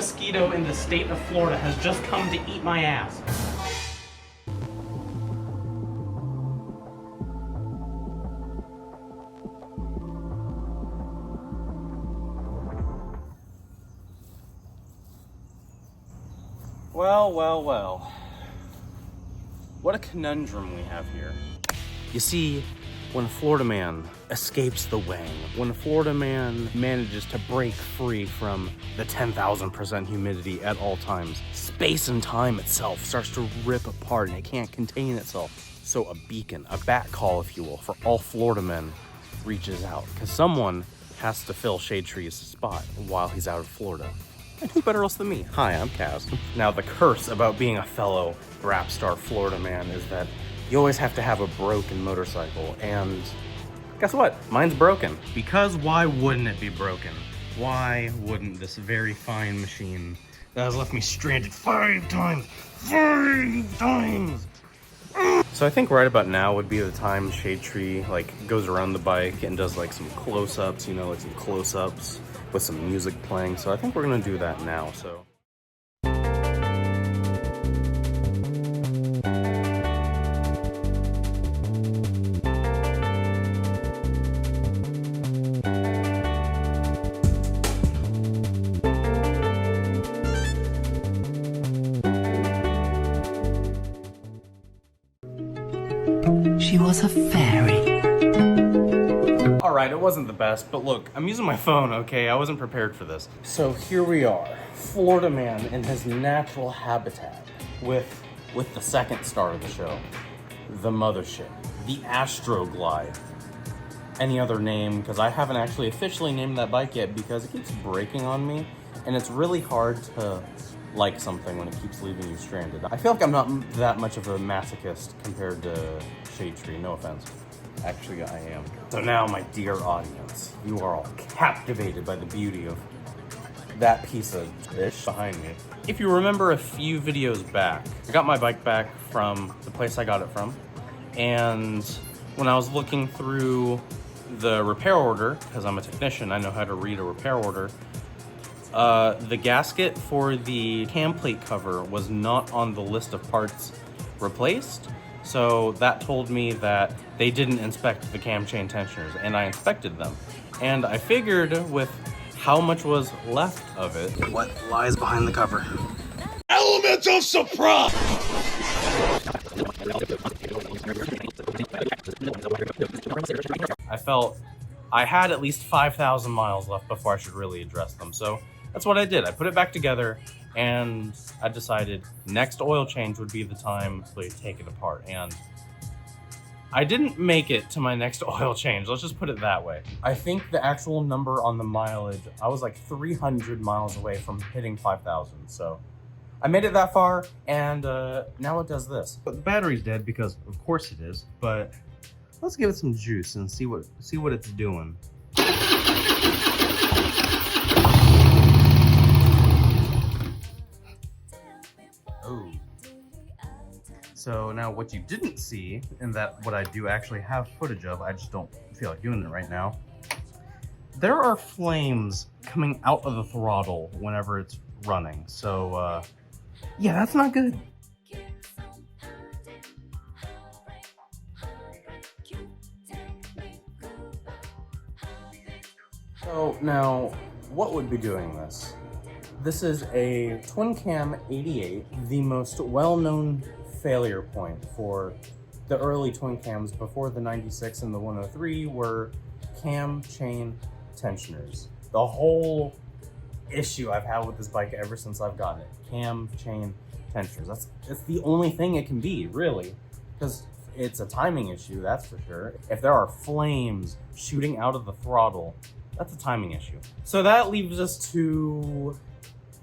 mosquito in the state of Florida has just come to eat my ass. Well, well, well. What a conundrum we have here. You see, when a Florida man escapes the wang, when a Florida man manages to break free from the 10,000% humidity at all times, space and time itself starts to rip apart and it can't contain itself. So a beacon, a bat call, if you will, for all Florida men reaches out, because someone has to fill Shade Tree's spot while he's out of Florida. And who better else than me? Hi, I'm Kaz. Now, the curse about being a fellow rap star Florida man is that you always have to have a broken motorcycle, and guess what? Mine's broken. Because why wouldn't it be broken? Why wouldn't this very fine machine that has left me stranded 5 times? So I think right about now would be the time Shade Tree goes around the bike and does some close-ups, like some close-ups with some music playing. So I think we're gonna do that now, so. She was a fairy. Alright, it wasn't the best, but look, I'm using my phone, okay? I wasn't prepared for this. So here we are, Florida man in his natural habitat with the second star of the show, the mothership, the Astroglide. Any other name, because I haven't actually officially named that bike yet because it keeps breaking on me, and it's really hard to like something when it keeps leaving you stranded. I feel like I'm not that much of a masochist compared to Shade Tree, no offense. Actually, I am. So now, my dear audience, you are all captivated by the beauty of that piece of ish behind me. If you remember a few videos back, I got my bike back from the place I got it from, and when I was looking through the repair order, because I'm a technician, I know how to read a repair order, the gasket for the cam plate cover was not on the list of parts replaced. So that told me that they didn't inspect the cam chain tensioners, and I inspected them. And I figured with how much was left of it, what lies behind the cover. Elements of surprise! I felt I had at least 5,000 miles left before I should really address them. So that's what I did. I put it back together, and I decided next oil change would be the time to take it apart. And I didn't make it to my next oil change. Let's just put it that way. I think the actual number on the mileage, I was like 300 miles away from hitting 5,000. So I made it that far, and now it does this. But the battery's dead because of course it is, but let's give it some juice and see what it's doing. Oh. So now what you didn't see, and that what I do actually have footage of, I just don't feel like doing it right now. There are flames coming out of the throttle whenever it's running. So yeah, that's not good. So now, what would be doing this? This is a twin cam 88, the most well-known failure point for the early twin cams before the 96 and the 103 were cam chain tensioners. The whole issue I've had with this bike ever since I've gotten it, cam chain tensioners. That's the only thing it can be, really, because it's a timing issue, that's for sure. If there are flames shooting out of the throttle, that's a timing issue. So that leaves us to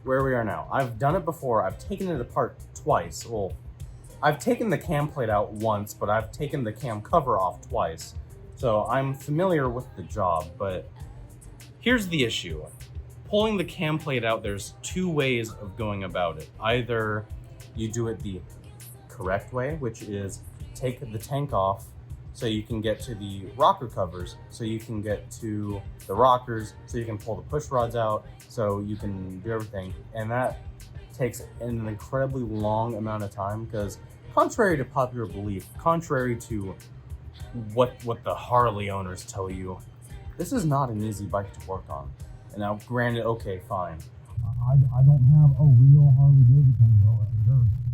where we are now. I've done it before. I've taken it apart twice. Well, I've taken the cam plate out once, but I've taken the cam cover off twice. So I'm familiar with the job, but here's the issue. Pulling the cam plate out, there's two ways of going about it. Either you do it the correct way, which is take the tank off so you can get to the rocker covers, so you can get to the rockers, so you can pull the push rods out, so you can do everything. And that takes an incredibly long amount of time because, contrary to popular belief, contrary to what the Harley owners tell you, this is not an easy bike to work on. And now, granted, okay, fine. I don't have a real Harley Davidson, though.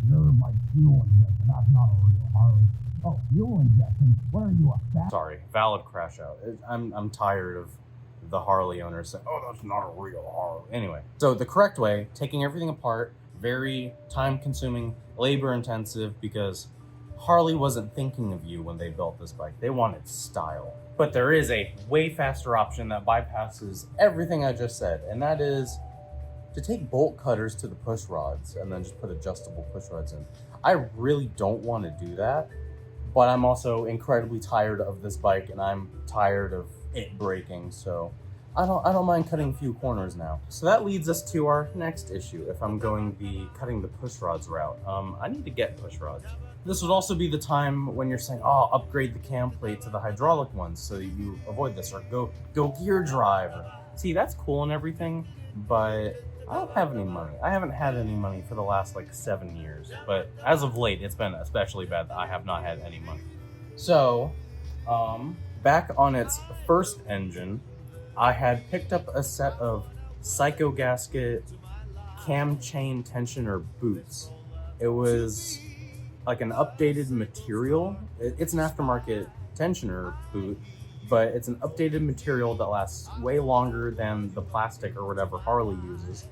You're my fuel injection. That's not a real Harley. Oh, fuel injection? What are you, a fat? Sorry, valid crash out. I'm tired of the Harley owners saying, oh, that's not a real Harley. Anyway, so the correct way, taking everything apart, very time consuming, labor intensive, because Harley wasn't thinking of you when they built this bike. They wanted style. But there is a way faster option that bypasses everything I just said, and that is to take bolt cutters to the push rods and then just put adjustable push rods in. I really don't want to do that, but I'm also incredibly tired of this bike and I'm tired of it breaking, so I don't mind cutting a few corners now. So that leads us to our next issue. If I'm going the cutting the push rods route, I need to get push rods. This would also be the time when you're saying, oh, upgrade the cam plate to the hydraulic ones so that you avoid this, or go gear drive. See, that's cool and everything, but I don't have any money. I haven't had any money for the last like 7 years, but as of late, it's been especially bad that I have not had any money. So, back on its first engine, I had picked up a set of Psycho Gasket cam chain tensioner boots. It was like an updated material. It's an aftermarket tensioner boot, but it's an updated material that lasts way longer than the plastic or whatever Harley uses.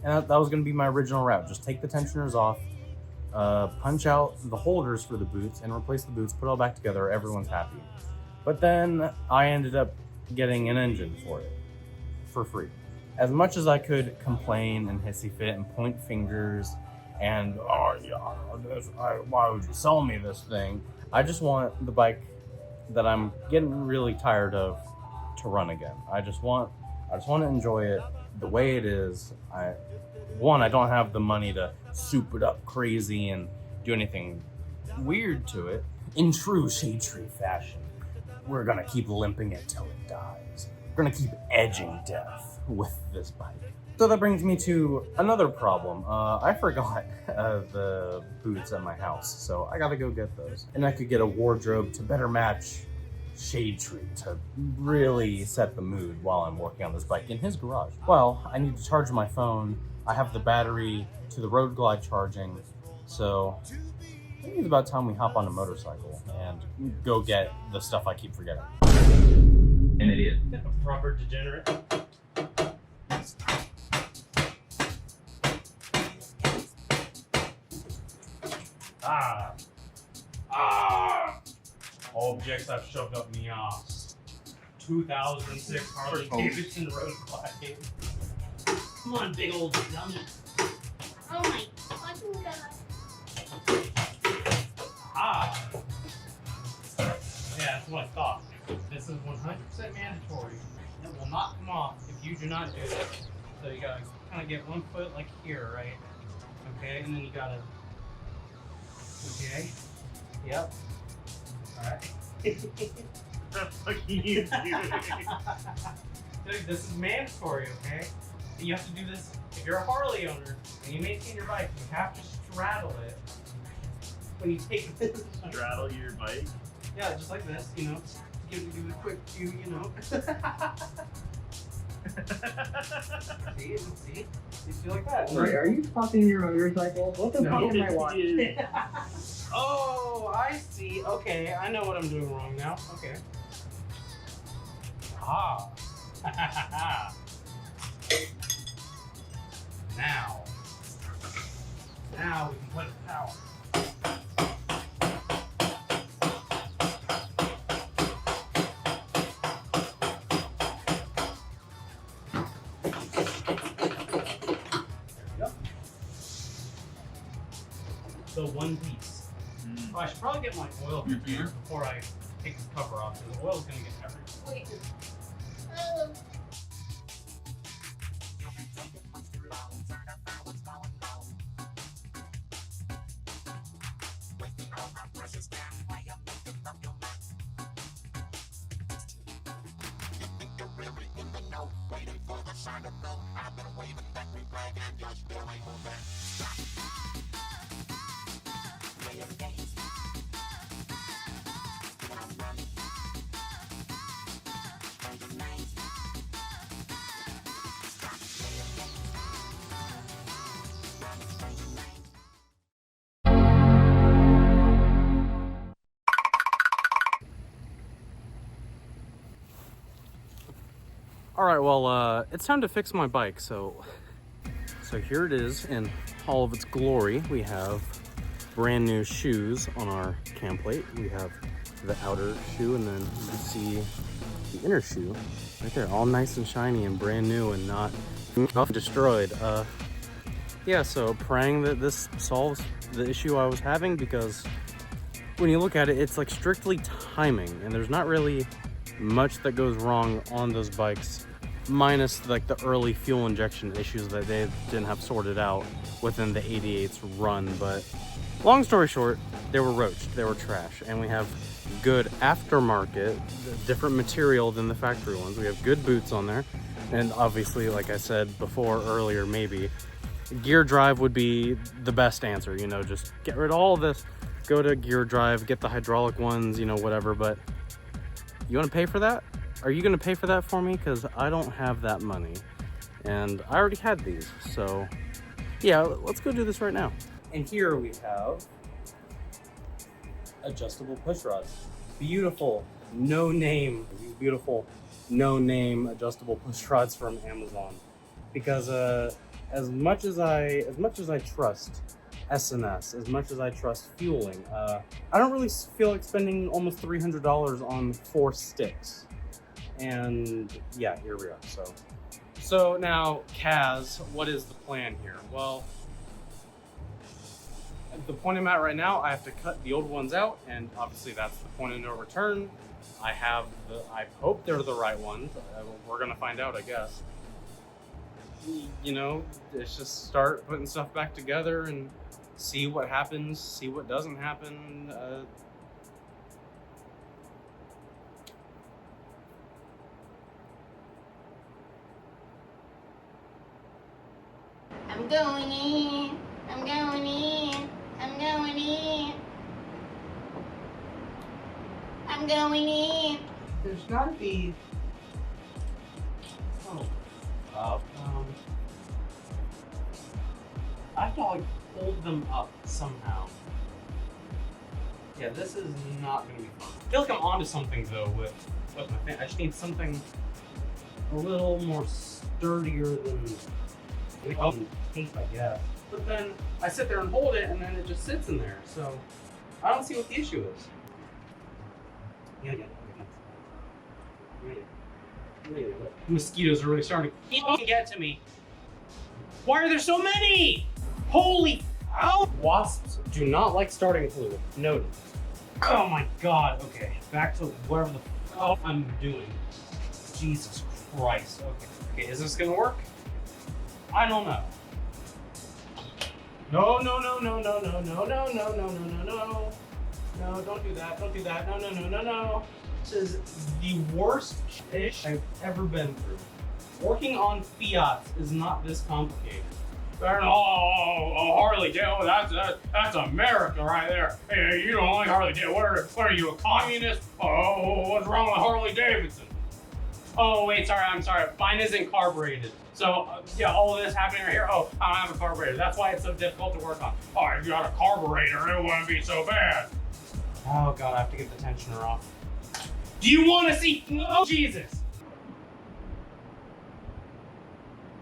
And that was going to be my original route. Just take the tensioners off, punch out the holders for the boots, and replace the boots, put it all back together, everyone's happy. But then I ended up getting an engine for it, for free. As much as I could complain and hissy fit and point fingers and, oh yeah, why would you sell me this thing? I just want the bike that I'm getting really tired of to run again. I just want to enjoy it the way it is. I don't have the money to soup it up crazy and do anything weird to it. In true Shade Tree fashion, we're gonna keep limping it till it dies. We're gonna keep edging death with this bike. So that brings me to another problem. I forgot the boots at my house, so I gotta go get those. And I could get a wardrobe to better match Shade Tree to really set the mood while I'm working on this bike in his garage. Well, I need to charge my phone. I have the battery to the Road Glide charging, so I think it's about time we hop on a motorcycle and go get the stuff I keep forgetting. An idiot. A proper degenerate. Objects I've shoved up my ass. 2006 Harley Davidson Road Glide. Come on, big old dummy. Oh my fucking god. Yeah, that's what I thought. This is 100% mandatory. It will not come off if you do not do this. So you gotta kind of get one foot like here, right? Okay, and then you gotta. Okay. Yep. Alright. That's fucking you, dude. Dude, this is mandatory, okay? And you have to do this if you're a Harley owner and you maintain your bike. You have to straddle it when you take this. Straddle your bike? Yeah, just like this, you know. Give it a quick view, you know. See? You feel like that. Sorry, are you fucking your motorcycle? What the fuck am I watching? Oh, I see. Okay, I know what I'm doing wrong now. Okay. Ah. Now we can play with power. So one piece. Oh, I should probably get my oil here before I take the cover off, because the oil's gonna get everywhere. Wait. All right, well, it's time to fix my bike. So here it is in all of its glory. We have brand new shoes on our cam plate. We have the outer shoe, and then you can see the inner shoe right there, all nice and shiny and brand new and not destroyed. Yeah, so praying that this solves the issue I was having, because when you look at it, it's like strictly timing, and there's not really much that goes wrong on those bikes, minus like the early fuel injection issues that they didn't have sorted out within the 88's run. But long story short, they were roached, they were trash, and we have good aftermarket, different material than the factory ones. We have good boots on there, and obviously, like I said before earlier, maybe gear drive would be the best answer. You know, just get rid of all of this, go to gear drive, get the hydraulic ones, you know, whatever. But you want to pay for that? Are you going to pay for that for me? Because I don't have that money, and I already had these. So yeah, let's go do this right now. And here we have adjustable push rods. Beautiful, no name adjustable push rods from Amazon. Because as much as I trust S&S, as much as I trust fueling, I don't really feel like spending almost $300 on 4 sticks. And yeah, here we are. So now, Kaz, what is the plan here? Well, at the point I'm at right now, I have to cut the old ones out, and obviously that's the point of no return. I hope they're the right ones. We're gonna find out, I guess. You know, it's just start putting stuff back together and see what happens, see what doesn't happen. I'm going in. I'm going in. I'm going in. I'm going in. There's gotta be. Oh, I have to like hold them up somehow. Yeah, this is not gonna be fun. I feel like I'm onto something though with my thing. I just need something a little more sturdier than tape, I guess. But then I sit there and hold it, and then it just sits in there. So I don't see what the issue is. Yeah. Mosquitoes are really starting to get to me. Why are there so many? Holy cow! Wasps do not like starting fluid. Noted. Oh my god. Okay, back to whatever the fuck I'm doing. Jesus Christ. Okay, is this gonna work? I don't know. No. No, don't do that. Don't do that. No. This is the worst shit I've ever been through. Working on Fiats is not this complicated. Oh, Harley Davidson, that's America right there. Hey, you don't like Harley Davidson. What are you, a communist? Oh, what's wrong with Harley Davidson? Oh, wait, I'm sorry. Mine isn't carbureted. So, yeah, all of this happening right here. Oh, I don't have a carburetor. That's why it's so difficult to work on. Oh, if you had a carburetor, it wouldn't be so bad. Oh, God, I have to get the tensioner off. Do you want to see? Oh, Jesus.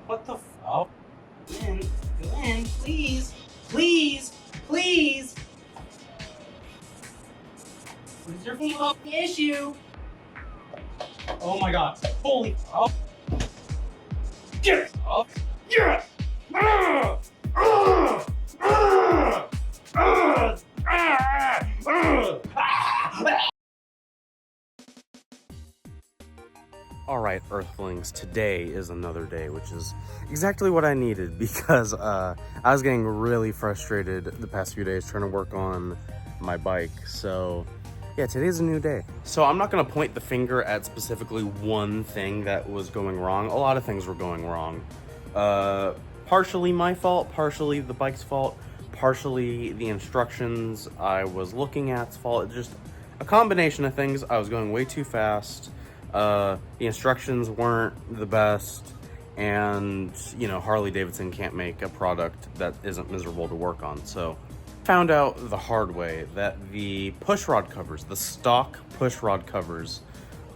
What the fuck? Glenn, please. What is your fucking issue? Oh my god. Holy. Oh. Get up. Yes. Alright, Earthlings, today is another day, which is exactly what I needed, because I was getting really frustrated the past few days trying to work on my bike. So Yeah, today's a new day. So I'm not gonna point the finger at specifically one thing that was going wrong. A lot of things were going wrong. Partially my fault, partially the bike's fault, partially the instructions I was looking at's fault. Just a combination of things. I was going way too fast. The instructions weren't the best. And, you know, Harley Davidson can't make a product that isn't miserable to work on. So found out the hard way that the pushrod covers, the stock pushrod covers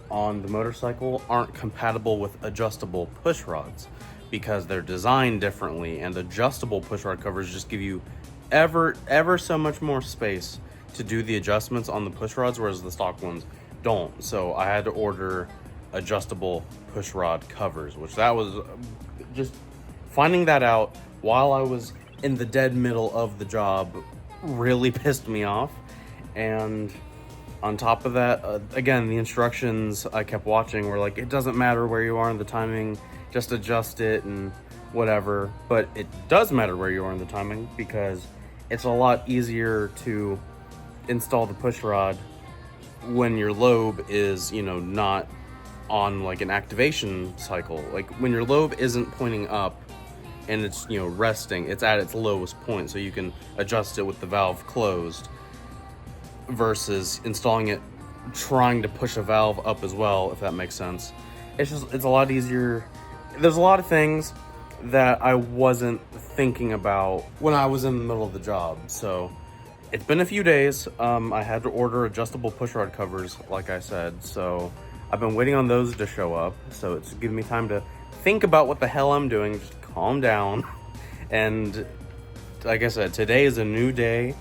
on the motorcycle aren't compatible with adjustable pushrods because they're designed differently, and adjustable pushrod covers just give you ever so much more space to do the adjustments on the pushrods, whereas the stock ones don't. So I had to order adjustable pushrod covers, which that was just finding that out while I was in the dead middle of the job really pissed me off. And on top of that, again, the instructions I kept watching were like, it doesn't matter where you are in the timing, just adjust it and whatever. But it does matter where you are in the timing, because it's a lot easier to install the pushrod when your lobe is, you know, not on like an activation cycle. Like when your lobe isn't pointing up and it's, you know, resting, it's at its lowest point, so you can adjust it with the valve closed, versus installing it trying to push a valve up as well, if that makes sense. It's a lot easier. There's a lot of things that I wasn't thinking about when I was in the middle of the job. So it's been a few days. I had to order adjustable pushrod covers, like I said, so I've been waiting on those to show up. So it's giving me time to think about what the hell I'm doing, just calm down. And like I said, today is a new day,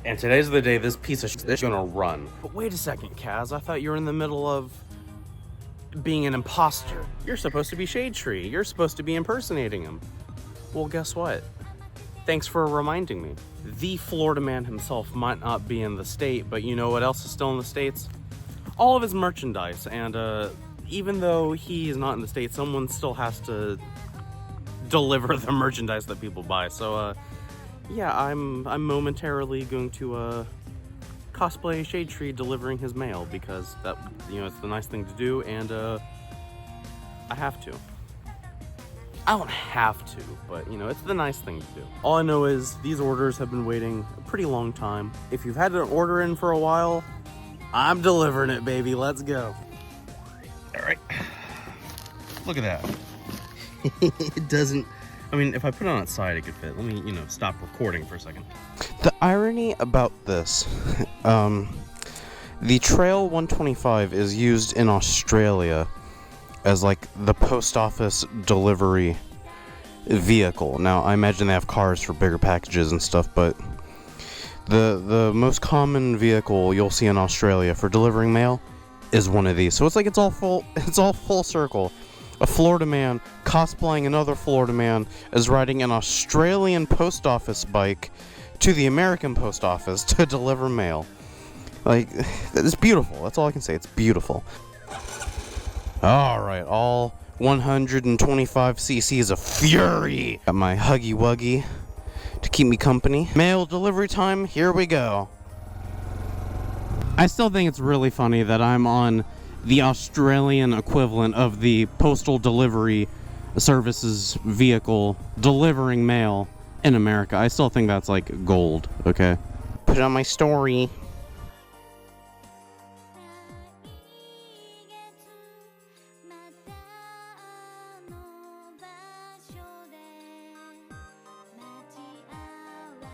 and today's the day this piece of shit is gonna run. But wait a second, Kaz, I thought you were in the middle of being an imposter. You're supposed to be Shade Tree. You're supposed to be impersonating him. Well, guess what? Thanks for reminding me. The Florida man himself might not be in the state, but you know what else is still in the States? All of his merchandise. And even though he is not in the state, someone still has to deliver the merchandise that people buy. So yeah, I'm momentarily going to cosplay Shade Tree delivering his mail, because that, you know, it's the nice thing to do, and I have to. I don't have to, but you know, it's the nice thing to do. All I know is these orders have been waiting a pretty long time. If you've had an order in for a while, I'm delivering it, baby. Let's go. All right. Look at that. It doesn't, I mean, if I put it on its side, it could fit. Let me, you know, stop recording for a second. The irony about this, the Trail 125 is used in Australia as like the post office delivery vehicle. Now, I imagine they have cars for bigger packages and stuff, but the most common vehicle you'll see in Australia for delivering mail is one of these. So it's like it's all full circle. A Florida man cosplaying another Florida man is riding an Australian post office bike to the American post office to deliver mail. Like, it's beautiful. That's all I can say. It's beautiful. Alright, all 125 cc's of fury. Got my Huggy Wuggy to keep me company. Mail delivery time, here we go. I still think it's really funny that I'm on the Australian equivalent of the postal delivery services vehicle delivering mail in America. I still think that's like gold, okay? Put it on my story.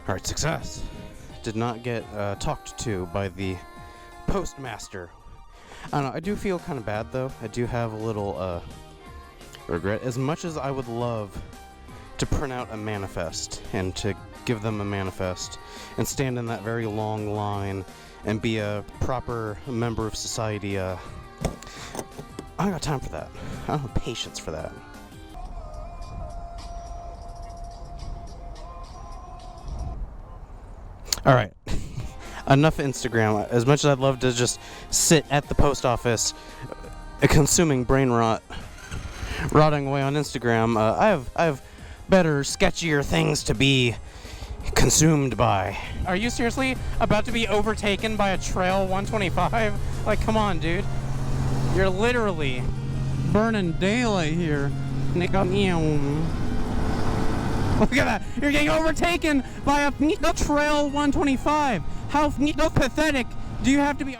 Alright, success. Did not get talked to by the postmaster. I don't know, I do feel kind of bad though. I do have a little regret. As much as I would love to print out a manifest and to give them a manifest and stand in that very long line and be a proper member of society, I don't got time for that. I don't have patience for that. Alright, enough Instagram. As much as I'd love to just sit at the post office consuming brain rot, rotting away on Instagram, I have better, sketchier things to be consumed by. Are you seriously about to be overtaken by a trail 125? Like, come on, dude. You're literally burning daylight here. Look at that. You're getting overtaken by a trail 125. How pathetic do you have to be?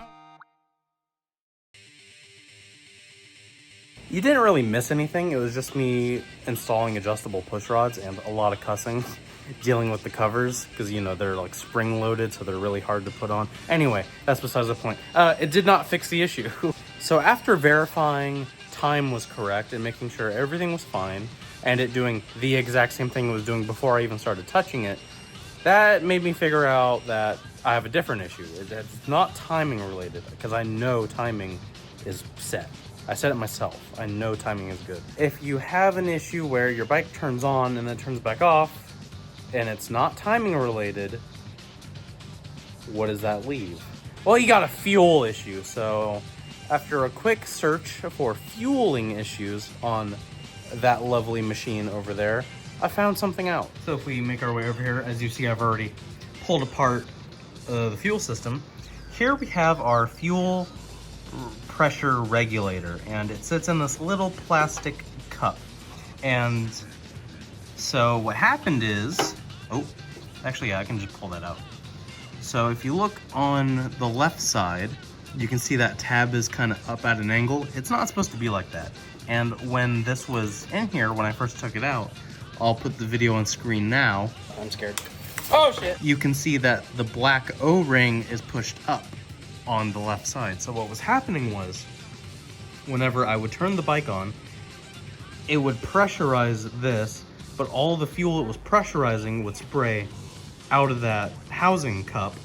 You didn't really miss anything. It was just me installing adjustable push rods and a lot of cussing, dealing with the covers, because, you know, they're like spring loaded, so they're really hard to put on. Anyway, that's besides the point. It did not fix the issue. So after verifying time was correct and making sure everything was fine, and it doing the exact same thing it was doing before I even started touching it, that made me figure out that I have a different issue. It's not timing related, because I know timing is set. I said it myself. I know timing is good. If you have an issue where your bike turns on and then turns back off, and it's not timing related, what does that leave? Well, you got a fuel issue. So after a quick search for fueling issues on that lovely machine over there, I found something out. So if we make our way over here, as you see, I've already pulled apart the fuel system. Here we have our fuel pressure regulator, and it sits in this little plastic cup. And so what happened is, oh, actually, yeah, I can just pull that out. So if you look on the left side, you can see that tab is kind of up at an angle. It's not supposed to be like that. And when this was in here, when I first took it out, I'll put the video on screen now. I'm scared. Oh shit! You can see that the black O-ring is pushed up on the left side. So what was happening was, whenever I would turn the bike on, it would pressurize this, but all the fuel it was pressurizing would spray out of that housing cup,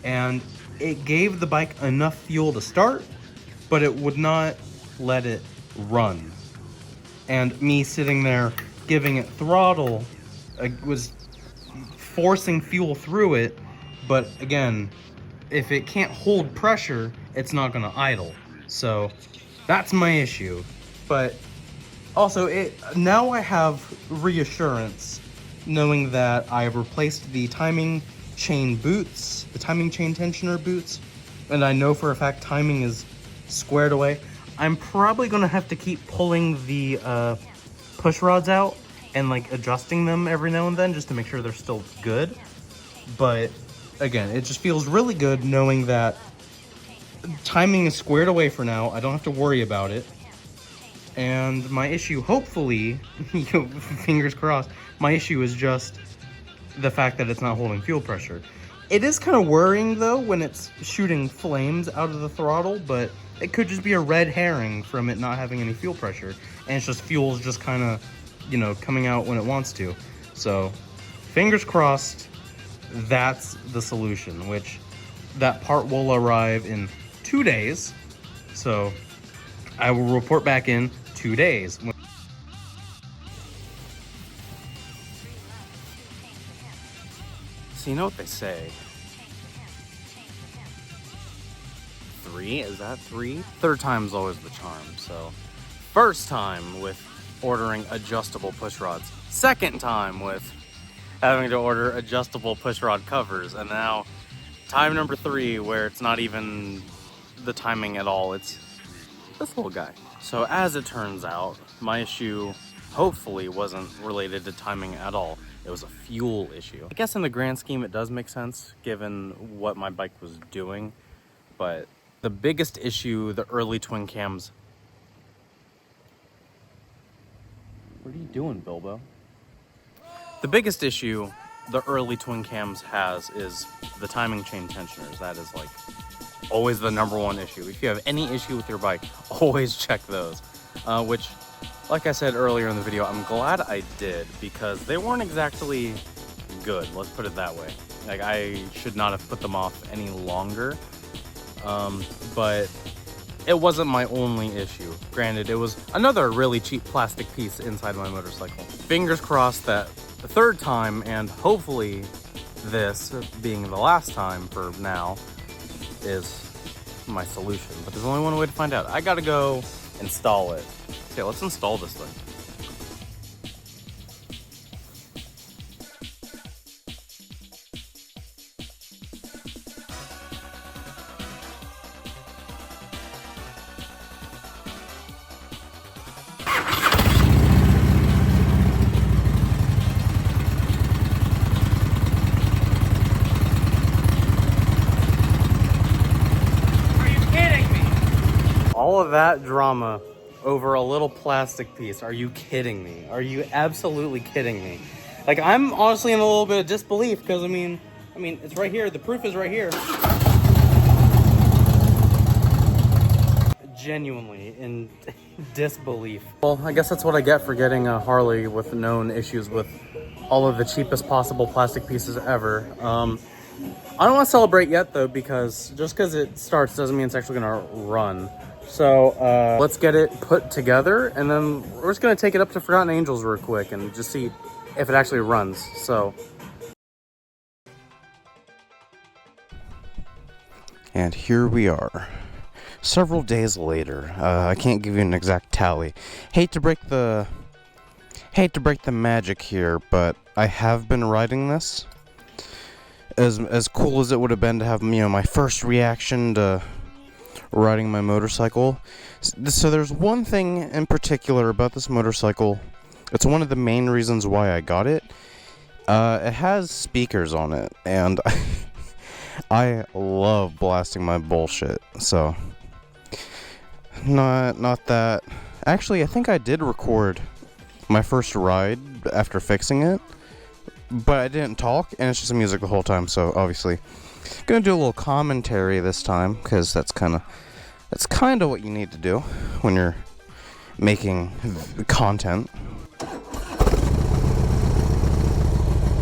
and it gave the bike enough fuel to start, but it would not let it run. And me sitting there giving it throttle was forcing fuel through it, but again, if it can't hold pressure, it's not gonna idle. So that's my issue. But also, now I have reassurance knowing that I have replaced the timing chain boots, the timing chain tensioner boots, and I know for a fact timing is squared away. I'm probably gonna have to keep pulling the push rods out and like adjusting them every now and then just to make sure they're still good. But again, it just feels really good knowing that timing is squared away for now. I don't have to worry about it. And my issue, hopefully, fingers crossed, my issue is just the fact that it's not holding fuel pressure. It is kind of worrying though when it's shooting flames out of the throttle, but it could just be a red herring from it not having any fuel pressure. And it's just fuel's just kind of, you know, coming out when it wants to. So fingers crossed, that's the solution, which that part will arrive in 2 days. So I will report back in 2 days. So you know what they say? 3? Is that 3? Third time's always the charm. So first time with ordering adjustable push rods. Second time with having to order adjustable push rod covers. And now time number 3 where it's not even the timing at all. It's this little guy. So as it turns out, my issue hopefully wasn't related to timing at all. It was a fuel issue. I guess in the grand scheme it does make sense given what my bike was doing, but the biggest issue the early twin cams... What are you doing, Bilbo? The biggest issue the early twin cams has is the timing chain tensioners. That is like always the #1 issue. If you have any issue with your bike, always check those. Which, like I said earlier in the video, I'm glad I did because they weren't exactly good. Let's put it that way. Like, I should not have put them off any longer. But it wasn't my only issue. Granted, it was another really cheap plastic piece inside my motorcycle. Fingers crossed that the third time, and hopefully this being the last time for now, is my solution. But there's only one way to find out. I gotta go install it. Okay, let's install this thing. All of that drama over a little plastic piece. Are you kidding me? Are you absolutely kidding me? Like, I'm honestly in a little bit of disbelief because, I mean, it's right here. The proof is right here. Genuinely in disbelief. Well, I guess that's what I get for getting a Harley with known issues with all of the cheapest possible plastic pieces ever. I don't want to celebrate yet though, because just because it starts doesn't mean it's actually gonna run. So let's get it put together, and then we're just gonna take it up to Forgotten Angels real quick and just see if it actually runs. So. And here we are. Several days later. I can't give you an exact tally. Hate to break the magic here, but I have been riding this. As cool as it would have been to have, you know, my first reaction to riding my motorcycle. So there's one thing in particular about this motorcycle. It's one of the main reasons why I got it. It has speakers on it, and I love blasting my bullshit. So not that. Actually, I think I did record my first ride after fixing it, but I didn't talk, and it's just music the whole time. So obviously, gonna do a little commentary this time, because that's kind of what you need to do when you're making content.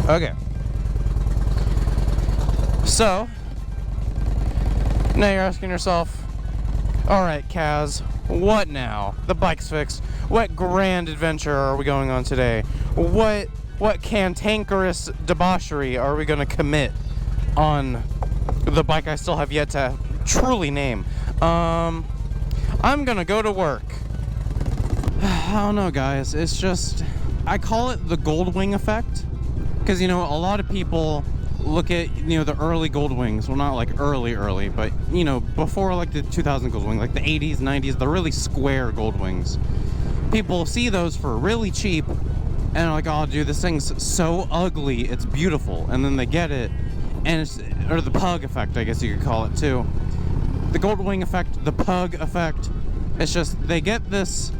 Okay. So now you're asking yourself, all right, Kaz, what now? The bike's fixed. What grand adventure are we going on today? What cantankerous debauchery are we going to commit on the bike I still have yet to truly name? I'm going to go to work. I don't know, guys. It's just, I call it the Goldwing effect, because, you know, a lot of people look at, you know, the early Goldwings. Well, not like early, but, you know, before like the 2000 Goldwing, like the 80s, 90s, the really square Goldwings. People see those for really cheap and are like, oh, dude, this thing's so ugly, it's beautiful. And then they get it, and it's, or the pug effect, I guess you could call it too. The Goldwing effect, the pug effect. It's just, they get this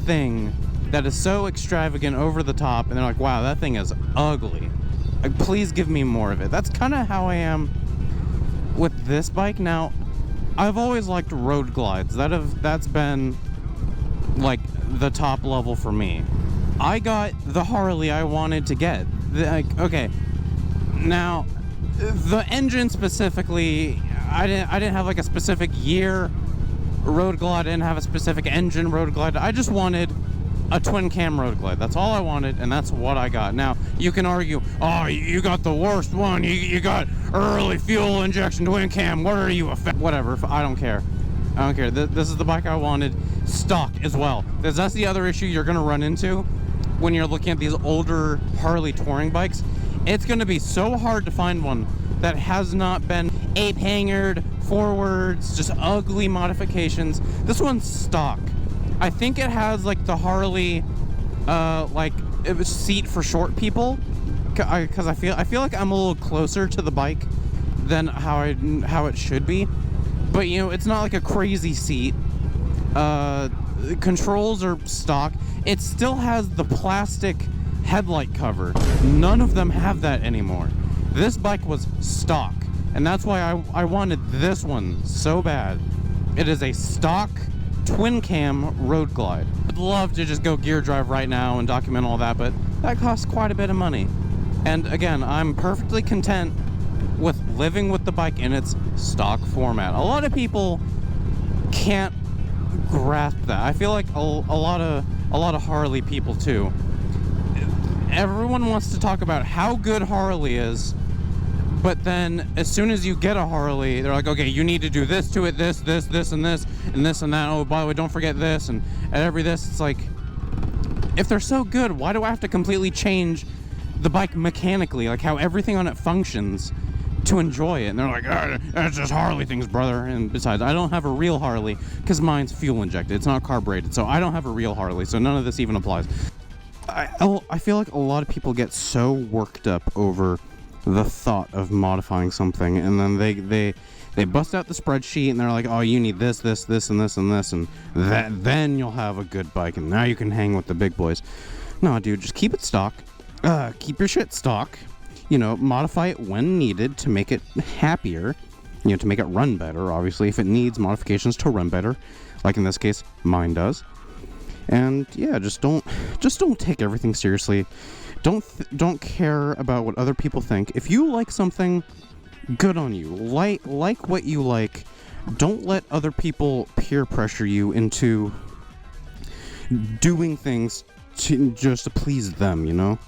thing that is so extravagant, over the top, and they're like, wow, that thing is ugly. Please give me more of it. That's kind of how I am with this bike. Now, I've always liked road glides. That's been like the top level for me. I got the Harley I wanted to get. Okay, now the engine specifically, I didn't have like a specific year road glide. I didn't have a specific engine road glide. I just wanted a twin cam road glide. That's all I wanted, and that's what I got. Now, you can argue, oh, you got the worst one. You got early fuel injection twin cam. What are you, whatever. I don't care. I don't care. This is the bike I wanted. Stock as well. That's the other issue you're going to run into when you're looking at these older Harley touring bikes. It's going to be so hard to find one that has not been ape-hangered, forwards, just ugly modifications. This one's stock. I think it has like the Harley, like it was seat for short people, because I feel like I'm a little closer to the bike than how it should be. But you know, it's not like a crazy seat. Controls are stock. It still has the plastic headlight cover. None of them have that anymore. This bike was stock, and that's why I wanted this one so bad. It is a stock twin cam road glide. I'd love to just go gear drive right now and document all that, but that costs quite a bit of money. And again, I'm perfectly content with living with the bike in its stock format. A lot of people can't grasp that. I feel like a lot of Harley people too. Everyone wants to talk about how good Harley is, but then as soon as you get a Harley, they're like, okay, you need to do this to it, this, and this, and this and that. Oh, by the way, don't forget this, and every this. It's like, if they're so good, why do I have to completely change the bike mechanically, like how everything on it functions, to enjoy it? And they're like, that's just Harley things, brother. And besides, I don't have a real Harley, because mine's fuel injected. It's not carbureted, so I don't have a real Harley, so none of this even applies. I feel like a lot of people get so worked up over the thought of modifying something, and then They bust out the spreadsheet and they're like, oh, you need this, this, this, and this, and this, and that. Then you'll have a good bike, and now you can hang with the big boys. No, dude, just keep it stock. Keep your shit stock. You know, modify it when needed to make it happier. You know, to make it run better, obviously, if it needs modifications to run better, like in this case, mine does. And yeah, just don't take everything seriously. Don't care about what other people think. If you like something, good on you. Like what you like. Don't let other people peer pressure you into doing things just to please them, you know?